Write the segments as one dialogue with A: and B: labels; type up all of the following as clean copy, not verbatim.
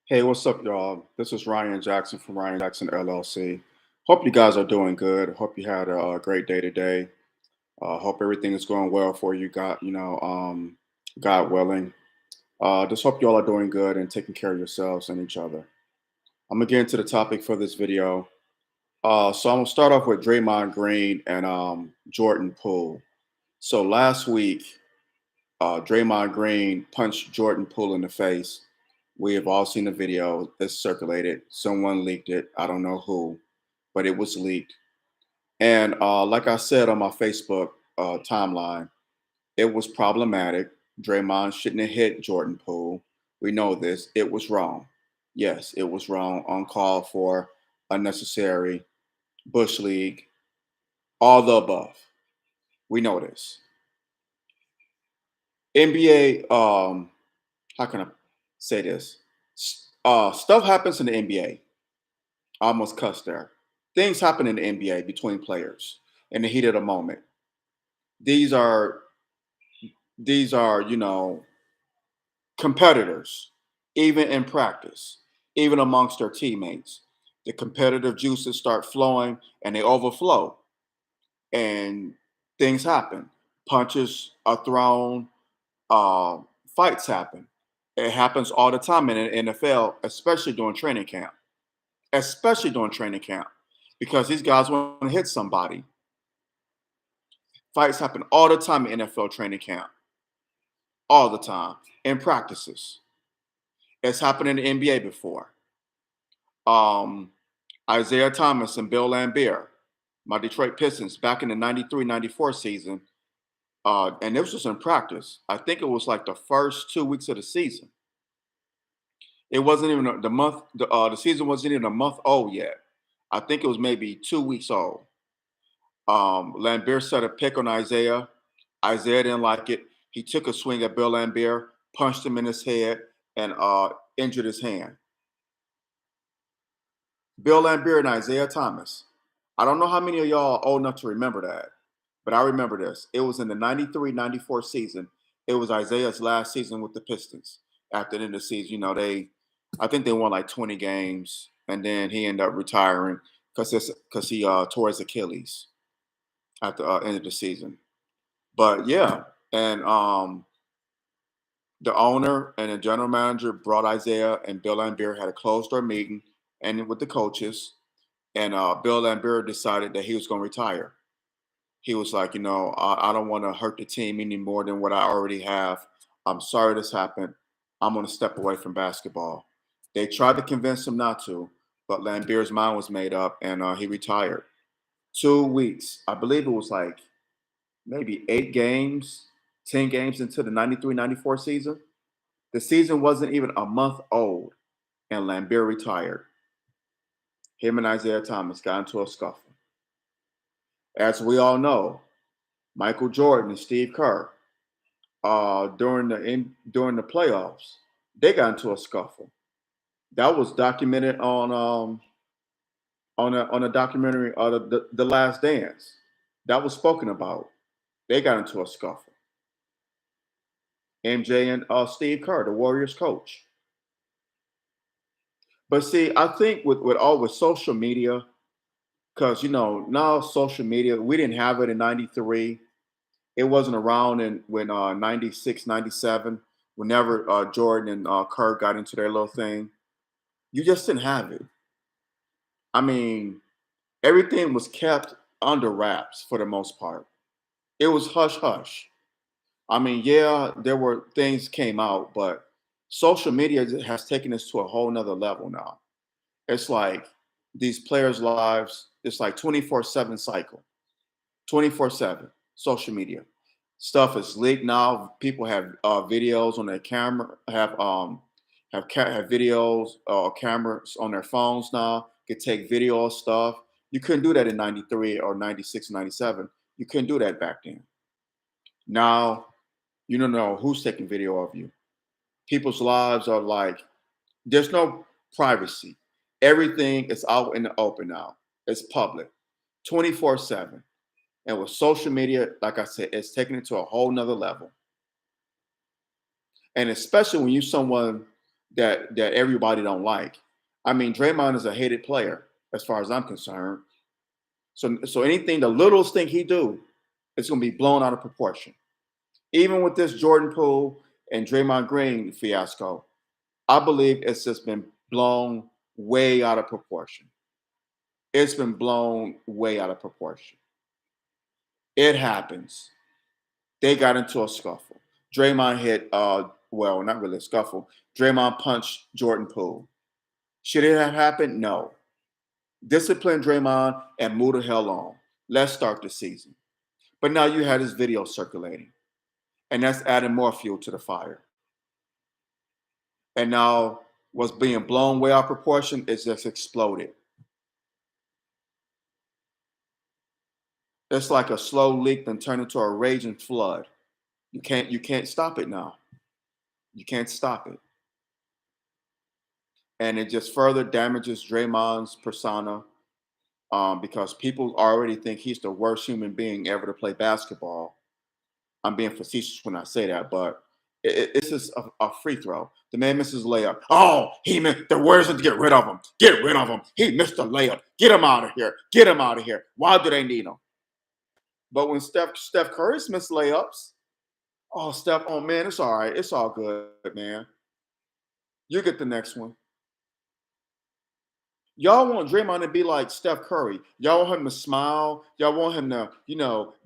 A: Hey, what's up, y'all? This is Ryan Jackson from Ryan Jackson LLC. Hope you guys are doing good. Hope you had a great day today. Hope everything is going well for you. God willing. Just hope you all are doing good and taking care of yourselves and each other. I'm gonna get into the topic for this video. So I'm gonna start off with Draymond Green and Jordan Poole. So last week, Draymond Green punched Jordan Poole in the face. We have all seen the video. It's circulated. Someone leaked it. I don't know who, but it was leaked. And like I said on my Facebook timeline, it was problematic. Draymond shouldn't have hit Jordan Poole. We know this. It was wrong. Yes, it was wrong. Uncalled for, unnecessary, Bush League, all the above. We know this. NBA, how can I say this? Stuff happens in the NBA. I almost cussed there. Things happen in the NBA between players in the heat of the moment. These are competitors, even in practice, even amongst their teammates. The competitive juices start flowing and they overflow, and things happen. Punches are thrown, uh, fights happen. It happens all the time in the NFL, especially during training camp. Especially during training camp, because these guys want to hit somebody. Fights happen all the time in NFL training camp, all the time in practices. It's happened in the NBA before. Um, Isaiah Thomas and Bill Lambert, my Detroit Pistons, back in the 93-94 season, and it was just in practice. I think it was like the first 2 weeks of the season. It wasn't even the month. The season wasn't even a month old yet. I think it was maybe 2 weeks old. Lambert set a pick on Isaiah. Isaiah didn't like it. He took a swing at Bill Lambert, punched him in his head, and injured his hand. Bill Lambert and Isaiah Thomas. I don't know how many of y'all are old enough to remember that, but I remember this. It was in the 93-94 season. It was Isaiah's last season with the Pistons. After the end of the season, I think they won like 20 games, and then he ended up retiring because he tore his Achilles at the end of the season. But yeah, and the owner and the general manager brought Isaiah and Bill Lambert had a closed door meeting and with the coaches, and Bill Lambert decided that he was going to retire. He was like, I don't want to hurt the team any more than what I already have. I'm sorry this happened. I'm going to step away from basketball. They tried to convince him not to, but Lambert's mind was made up, and he retired. 2 weeks, I believe it was like maybe 8 games, 10 games into the 93-94 season. The season wasn't even a month old, and Lambert retired. Him and Isaiah Thomas got into a scuffle. As we all know, Michael Jordan and Steve Kerr, during the playoffs, they got into a scuffle. That was documented on a documentary, the Last Dance. That was spoken about. They got into a scuffle. MJ and Steve Kerr, the Warriors coach. But see, I think with social media, because now social media, we didn't have it in '93. It wasn't around when '96, '97, whenever Jordan and Kerr got into their little thing. You just didn't have it. I mean, everything was kept under wraps for the most part. It was hush hush. I mean, yeah, there were things came out, but social media has taken us to a whole nother level now. It's like these players' lives, it's like 24/7 cycle, 24/7 social media. Stuff is leaked now. People have videos on their camera, have videos or cameras on their phones now. Could take video of stuff. You couldn't do that in '93 or '96, '97. You couldn't do that back then. Now you don't know who's taking video of you. People's lives are like there's no privacy. Everything is out in the open now. It's public, 24/7. And with social media, like I said, it's taken it to a whole nother level. And especially when you're someone that everybody don't like. I mean, Draymond is a hated player as far as I'm concerned. So anything, the littlest thing he do, it's gonna be blown out of proportion. Even with this Jordan Poole and Draymond Green fiasco, I believe it's just been blown way out of proportion. It's been blown way out of proportion. It happens. They got into a scuffle. Draymond hit, well, not really a scuffle. Draymond punched Jordan Poole. Should it have happened? No. Discipline Draymond and move the hell on. Let's start the season. But now you had this video circulating, and that's adding more fuel to the fire. And now what's being blown way out of proportion is just exploded. It's like a slow leak then turned into a raging flood. You can't stop it now. You can't stop it. And it just further damages Draymond's persona, because people already think he's the worst human being ever to play basketball. I'm being facetious when I say that, but it's just a free throw. The man misses a layup. Oh, he missed. The words are to get rid of him. Get rid of him. He missed a layup. Get him out of here. Get him out of here. Why do they need him? But when Steph Curry's missed layups, oh, Steph, oh man, it's all right. It's all good, man. You get the next one. Y'all want Draymond to be like Steph Curry. Y'all want him to smile. Y'all want him to,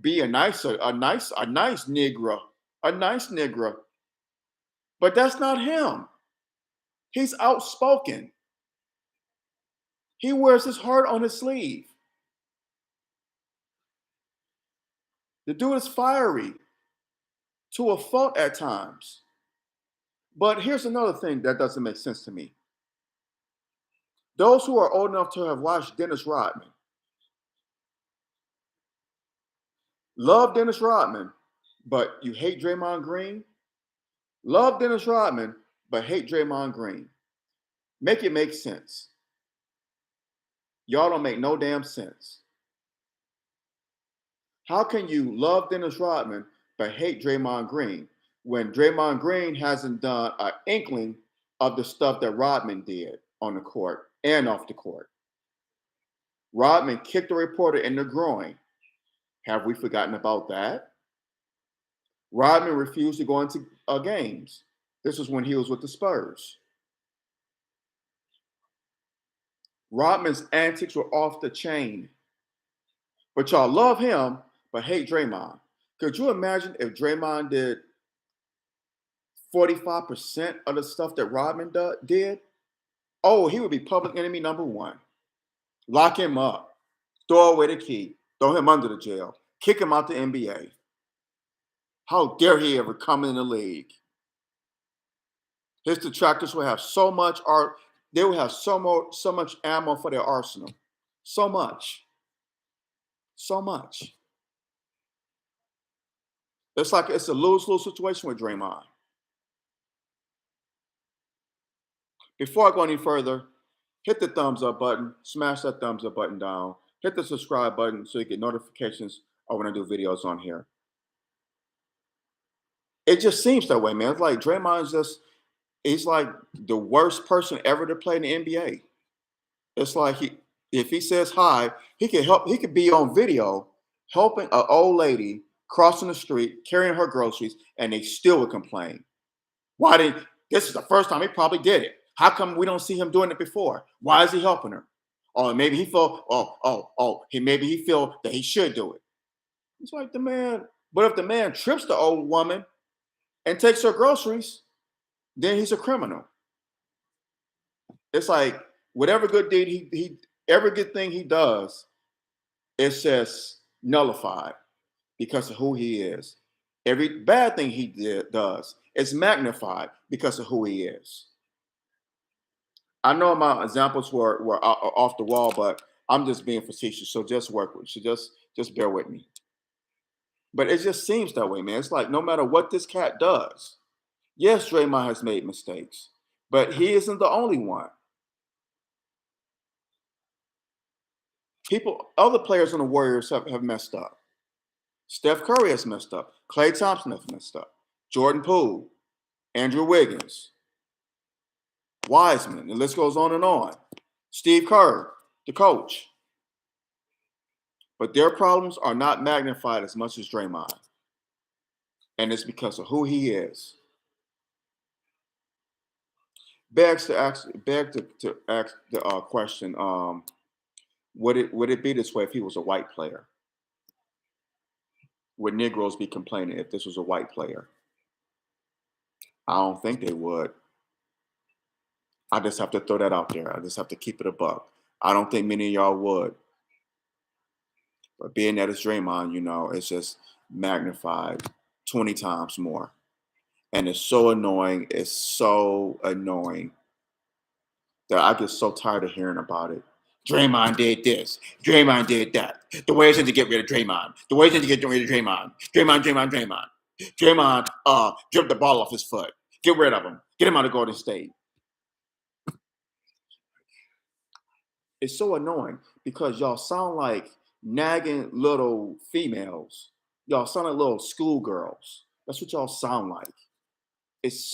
A: be a nice Negro. A nice Negro. But that's not him. He's outspoken. He wears his heart on his sleeve. The dude is fiery to a fault at times. But here's another thing that doesn't make sense to me. Those who are old enough to have watched Dennis Rodman love Dennis Rodman, but you hate Draymond Green. Love Dennis Rodman, but hate Draymond Green. Make it make sense. Y'all don't make no damn sense. How can you love Dennis Rodman but hate Draymond Green when Draymond Green hasn't done an inkling of the stuff that Rodman did on the court and off the court? Rodman kicked a reporter in the groin. Have we forgotten about that? Rodman refused to go into games. This was when he was with the Spurs. Rodman's antics were off the chain. But y'all love him, but hate Draymond. Could you imagine if Draymond did 45% of the stuff that Rodman did? Oh, he would be public enemy number one. Lock him up. Throw away the key. Throw him under the jail. Kick him out the NBA. How dare he ever come in the league? His detractors will have so much art. They will have so much ammo for their arsenal. So much. So much. It's like it's a lose-lose situation with Draymond. Before I go any further, hit the thumbs up button, smash that thumbs up button down, hit the subscribe button so you get notifications of when I do videos on here. It just seems that way, man. It's like Draymond's he's like the worst person ever to play in the NBA. It's like if he says hi, he could be on video helping an old lady crossing the street, carrying her groceries, and they still would complain. This is the first time he probably did it. How come we don't see him doing it before? Why is he helping her? Or maybe he feel, maybe he feel that he should do it. It's like the man, but if the man trips the old woman and takes her groceries, then he's a criminal. It's like whatever good deed every good thing he does, it's just nullified because of who he is. Every bad thing he does is magnified because of who he is. I know my examples were off the wall, but I'm just being facetious. So just work with. So just bear with me. But it just seems that way, man. It's like no matter what this cat does, yes, Draymond has made mistakes, but he isn't the only one. Other players on the Warriors have messed up. Steph Curry has messed up. Klay Thompson has messed up. Jordan Poole, Andrew Wiggins. Wiseman. The list goes on and on. Steve Kerr, the coach. But their problems are not magnified as much as Draymond. And it's because of who he is. Begs to ask the question, would it be this way if he was a white player? Would Negroes be complaining if this was a white player? I don't think they would. I just have to throw that out there. I just have to keep it a buck. I don't think many of y'all would. But being that it's Draymond, it's just magnified 20 times more. And it's so annoying. It's so annoying that I get so tired of hearing about it. Draymond did this. Draymond did that. The Warriors need to get rid of Draymond. The Warriors need to get rid of Draymond. Draymond. Draymond dripped the ball off his foot. Get rid of him. Get him out of Golden State. It's so annoying because y'all sound like nagging little females. Y'all sound like little schoolgirls. That's what y'all sound like. It's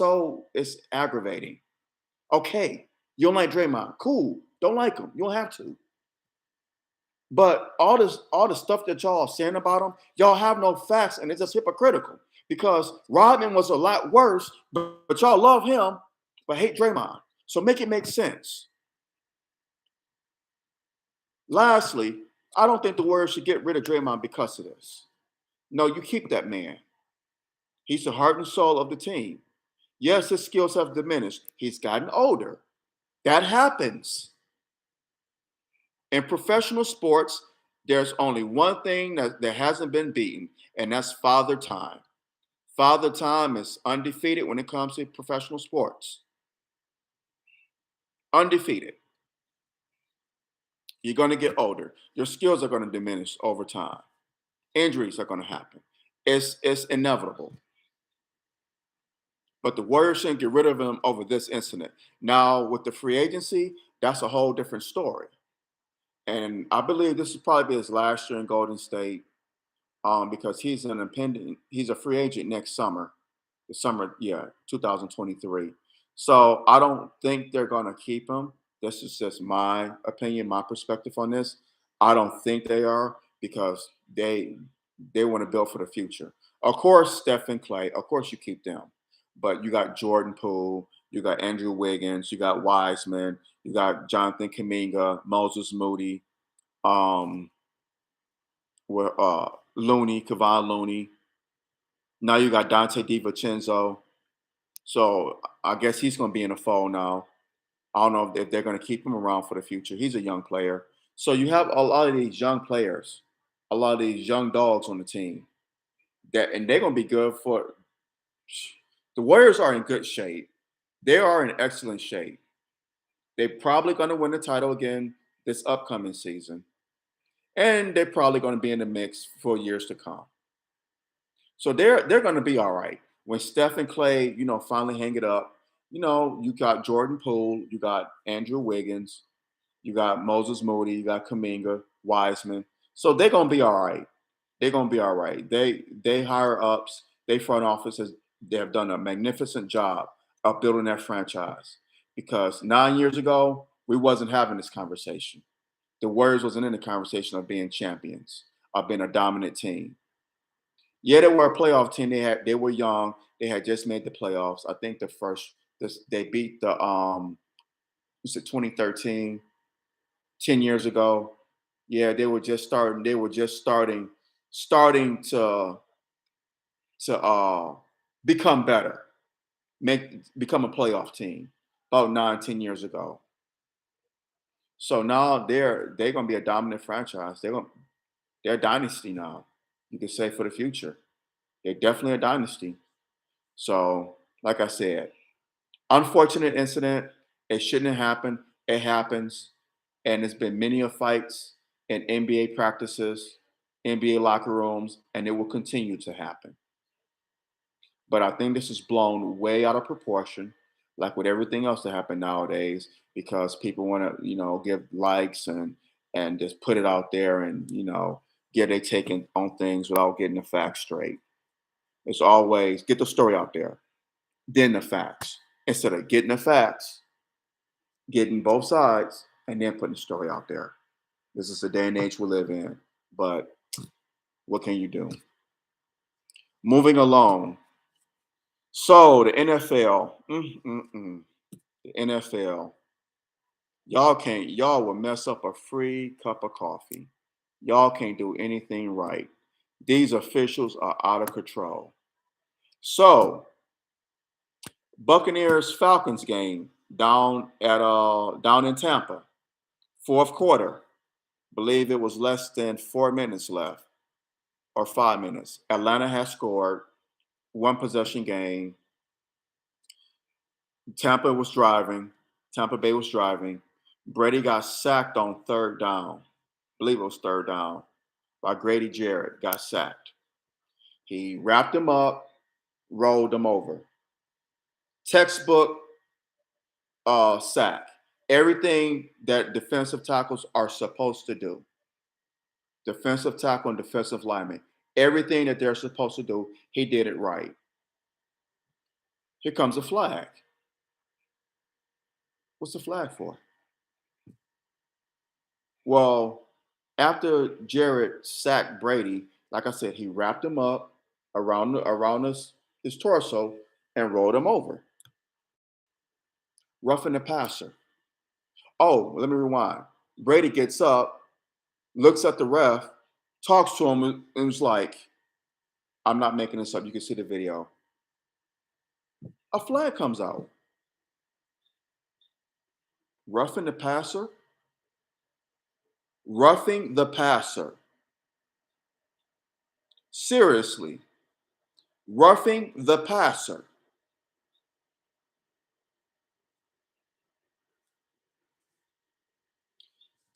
A: aggravating. Okay, you don't like Draymond. Cool. Don't like him. You don't have to. But all the stuff that y'all are saying about him, y'all have no facts, and it's just hypocritical. Because Rodman was a lot worse, but y'all love him, but hate Draymond. So make it make sense. Lastly, I don't think the Warriors should get rid of Draymond because of this. No, you keep that man. He's the heart and soul of the team. Yes, his skills have diminished. He's gotten older. That happens. In professional sports, there's only one thing that hasn't been beaten, and that's Father Time. Father Time is undefeated when it comes to professional sports. Undefeated. You're going to get older. Your skills are going to diminish over time. Injuries are going to happen. It's inevitable. But the Warriors shouldn't get rid of him over this incident. Now, with the free agency, that's a whole different story. And I believe this will probably be his last year in Golden State because he's a free agent next summer. The summer, 2023. So I don't think they're going to keep him. This is just my opinion, my perspective on this. I don't think they are because they want to build for the future. Of course, Steph and Clay, of course you keep them. But you got Jordan Poole, you got Andrew Wiggins, you got Wiseman, you got Jonathan Kuminga, Moses Moody, Kevon Looney. Now you got Dante DiVincenzo. So I guess he's going to be in the fold now. I don't know if they're going to keep him around for the future. He's a young player. So you have a lot of these young players, a lot of these young dogs on the team. And they're going to be good for – the Warriors are in good shape. They are in excellent shape. They're probably going to win the title again this upcoming season. And they're probably going to be in the mix for years to come. So they're going to be all right. When Steph and Clay, finally hang it up, you got Jordan Poole, you got Andrew Wiggins, you got Moses Moody, you got Kuminga, Wiseman. So they're going to be all right. They're going to be all right. They higher ups, they front offices, they have done a magnificent job of building that franchise. Because 9 years ago, we wasn't having this conversation. The Warriors wasn't in the conversation of being champions, of being a dominant team. Yeah, they were a playoff team. They were young. They had just made the playoffs. I think they beat the 2013, 10 years ago. Yeah, they were just starting. They were just starting to become better, become a playoff team about 9, 10 years ago. So now they're going to be a dominant franchise. They're a dynasty now. You could say for the future. They're definitely a dynasty. So, like I said, unfortunate incident. It shouldn't have happened. It happens. And there's been many of fights in NBA practices, NBA locker rooms, and it will continue to happen. But I think this is blown way out of proportion, like with everything else that happen nowadays, because people want to, give likes and just put it out there and, get their take on things without getting the facts straight. It's always get the story out there, then the facts. Instead of getting the facts, getting both sides and then putting the story out there. This is the day and age we live in. But what can you do? Moving along. So the NFL, the NFL, y'all will mess up a free cup of coffee. Y'all can't do anything right. These officials are out of control. So Buccaneers Falcons game down in Tampa, fourth quarter. Believe it was less than 4 minutes left or 5 minutes. Atlanta has scored, one possession game. Tampa was driving. Tampa Bay was driving. Brady got sacked on third down. I believe it was third down by Grady Jarrett. Got sacked. He wrapped him up, rolled him over. Textbook sack. Everything that defensive tackles are supposed to do. Defensive tackle and defensive lineman. Everything that they're supposed to do, he did it right. Here comes a flag. What's the flag for? Well, after Jarrett sacked Brady, like I said, he wrapped him up around his torso and rolled him over. Roughing the passer. Oh, let me rewind. Brady gets up, looks at the ref, talks to him, and was like, I'm not making this up. You can see the video. A flag comes out. Roughing the passer? Roughing the passer. Seriously. Roughing the passer.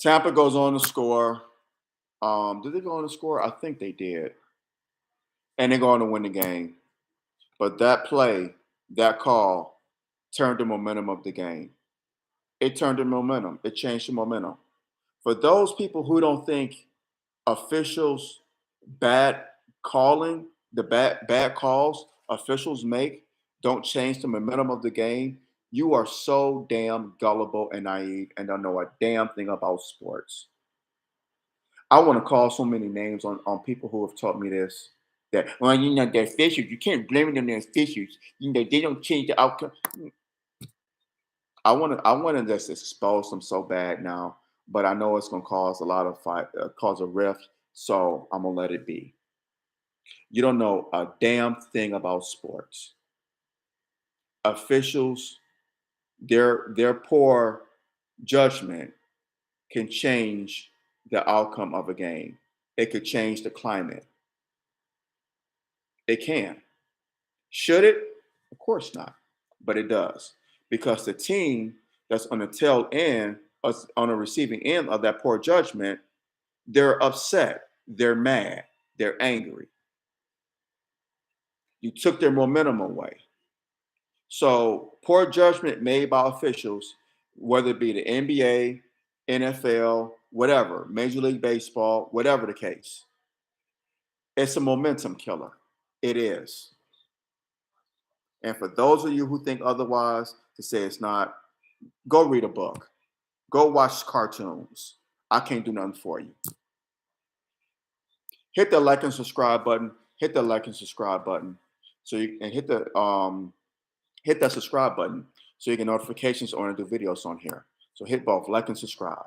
A: Tampa goes on to score. Did they go on to score? I think they did. And they're going to win the game. But that play, that call, turned the momentum of the game. It turned the momentum. It changed the momentum. For those people who don't think officials bad calling, the bad calls officials make don't change the momentum of the game, you are so damn gullible and naive and don't know a damn thing about sports. I want to call so many names on people who have taught me this. That well, they're officials. You can't blame them. They're officials. They don't change the outcome. I want to just expose them so bad now, but I know it's gonna cause a lot of fight, cause a rift. So I'm gonna let it be. You don't know a damn thing about sports. Officials, their poor judgment can change the outcome of a game. It could change the climate. It can. Should it? Of course not. But it does. Because the team that's on the tail end, on the receiving end of that poor judgment, they're upset. They're mad. They're angry. You took their momentum away. So poor judgment made by officials, whether it be the NBA, NFL, whatever, Major League Baseball, whatever the case, it's a momentum killer. It is. And for those of you who think otherwise, to say it's not, go read a book. Go watch cartoons. I can't do nothing for you. Hit the like and subscribe button. Hit the like and subscribe button. So you and hit that subscribe button so you get notifications when I do videos on here. So hit both like and subscribe.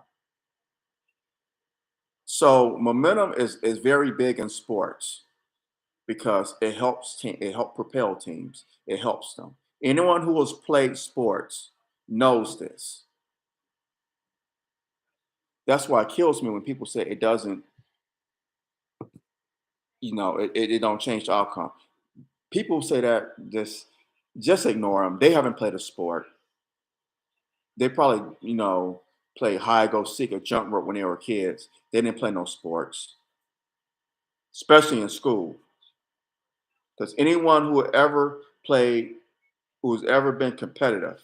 A: So momentum is very big in sports because it helps propel teams. It helps them. Anyone who has played sports knows this. That's why it kills me when people say it doesn't, it don't change the outcome. People say that just ignore them. They haven't played a sport. They probably, play hide, go seek, or jump rope when they were kids. They didn't play no sports, especially in school. Because anyone who's ever been competitive,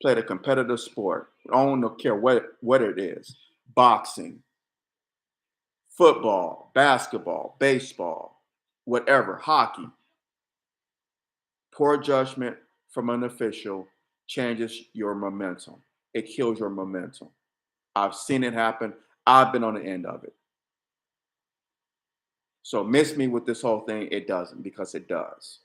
A: played a competitive sport, I don't care what it is, boxing, football, basketball, baseball, whatever, hockey, poor judgment from an official changes your momentum. it kills your momentum. I've seen it happen. I've been on the end of it. So miss me with this whole thing. It doesn't, because it does.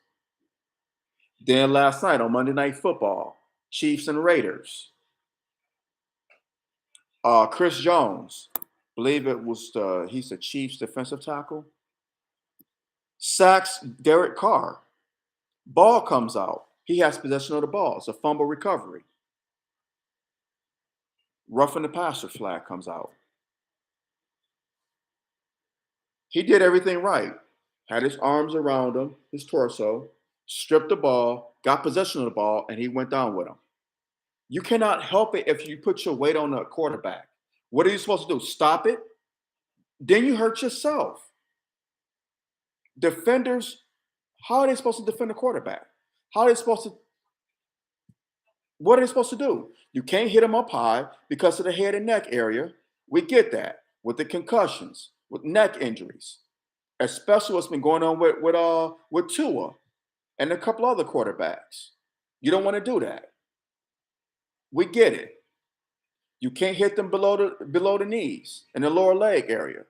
A: Then last night on Monday Night Football, Chiefs and Raiders. Chris Jones, believe it was he's the Chiefs defensive tackle, sacks Derek Carr. Ball comes out. He has possession of the ball. It's a fumble recovery. Roughing the passer flag comes out. He did everything right. Had his arms around him, his torso, stripped the ball, got possession of the ball, and he went down with him. You cannot help it if you put your weight on the quarterback. What are you supposed to do? Stop it? Then you hurt yourself. Defenders, how are they supposed to defend the quarterback? How are they supposed to, what are they supposed to do? You can't hit him up high because of the head and neck area. We get that with the concussions, with neck injuries, especially what's been going on with Tua and a couple other quarterbacks. You don't want to do that. We get it. You can't hit them below the knees in the lower leg area.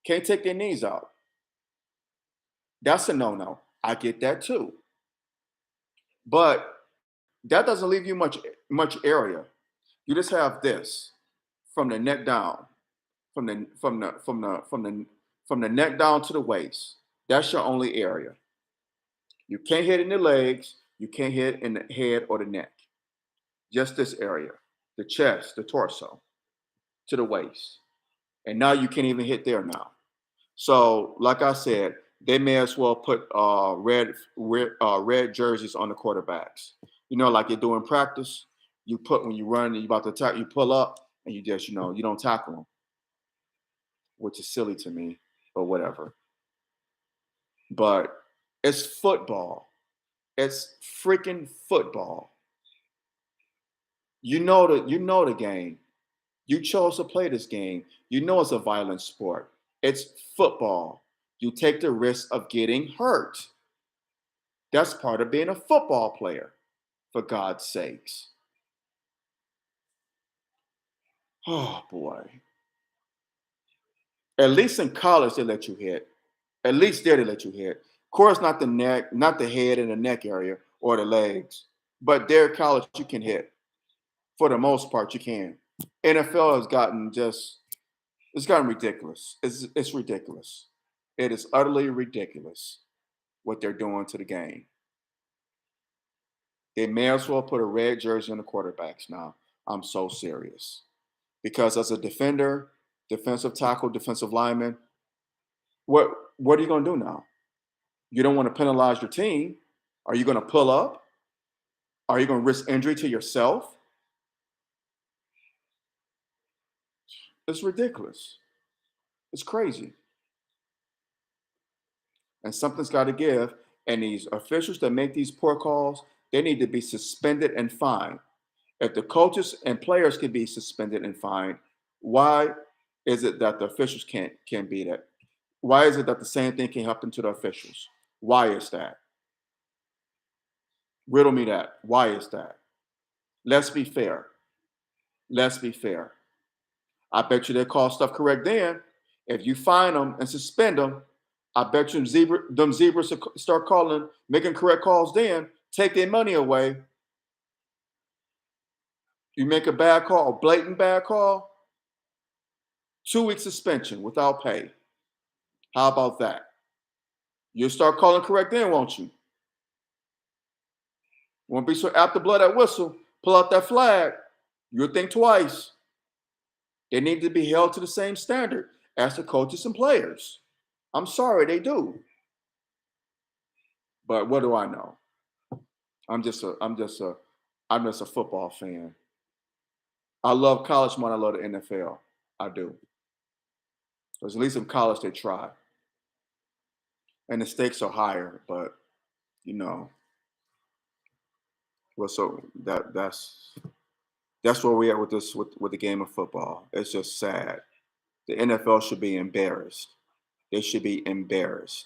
A: Can't take their knees out. That's a no-no. I get that too. But that doesn't leave you much area. You just have this from the neck down, from the neck down to the waist. That's your only area. You can't hit in the legs. You can't hit in the head or the neck. Just this area, the chest, the torso, to the waist. And now you can't even hit there now. So, like I said, they may as well put red jerseys on the quarterbacks. You know, like you do in practice. You put when you run and you about to attack, you pull up and you just, you don't tackle them, which is silly to me, but whatever. But it's football. It's freaking football. You know the game. You chose to play this game. You know it's a violent sport. It's football. You take the risk of getting hurt. That's part of being a football player, for God's sakes. Oh boy. At least in college they let you hit. At least there they let you hit. Of course, not the neck, not the head and the neck area or the legs. But there at college you can hit. For the most part, you can. NFL has gotten it's gotten ridiculous. It's ridiculous. It is utterly ridiculous what they're doing to the game. They may as well put a red jersey on the quarterbacks now. I'm so serious. Because as a defender, defensive tackle, defensive lineman, what are you going to do now? You don't want to penalize your team. Are you going to pull up? Are you going to risk injury to yourself? It's ridiculous. It's crazy. And something's got to give. And these officials that make these poor calls, they need to be suspended and fined. If the coaches and players can be suspended and fined, why is it that the officials can't be that? Why is it that the same thing can happen to the officials? Why is that? Riddle me that. Why is that? Let's be fair. Let's be fair. I bet you they call stuff correct then. If you fine them and suspend them, I bet you them zebras start making correct calls then, take their money away. You make a bad call, a blatant bad call, 2 week suspension without pay. How about that? You'll start calling correct then, won't you? Won't be so apt to blow that whistle, pull out that flag. You'll think twice. They need to be held to the same standard as the coaches and players. I'm sorry, they do. But what do I know? I'm just a football fan. I love college more than I love the NFL. I do. Because at least in college they try. And the stakes are higher, but well, so that's where we are with this with the game of football. It's just sad. The NFL should be embarrassed. They should be embarrassed.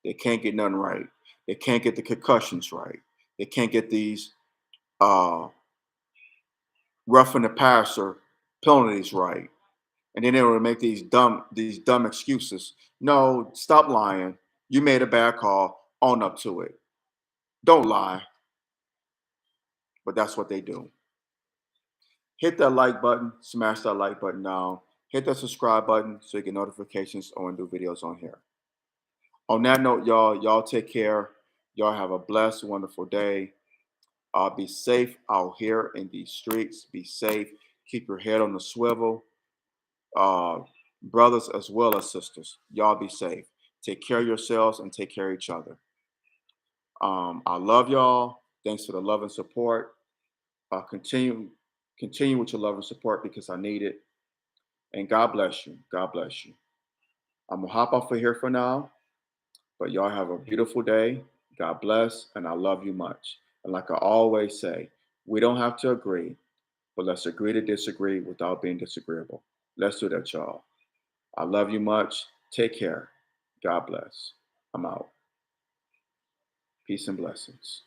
A: They can't get nothing right. They can't get the concussions right. They can't get these roughing the passer, penalties right. And then they will make these dumb excuses. No, stop lying. You made a bad call. Own up to it. Don't lie. But that's what they do. Hit that like button, smash that like button now. Hit that subscribe button so you get notifications on new videos on here. On that note, y'all take care. Y'all have a blessed, wonderful day. Be safe out here in these streets. Be safe. Keep your head on the swivel. Uh, Brothers as well as sisters, y'all be safe. Take care of yourselves and take care of each other. I love y'all. Thanks for the love and support. Continue with your love and support because I need it. And God bless you. God bless you. I'm gonna hop off of here for now, but y'all have a beautiful day. God bless, and I love you much. And like I always say, we don't have to agree, but let's agree to disagree without being disagreeable. Let's do that, y'all. I love you much. Take care. God bless. I'm out. Peace and blessings.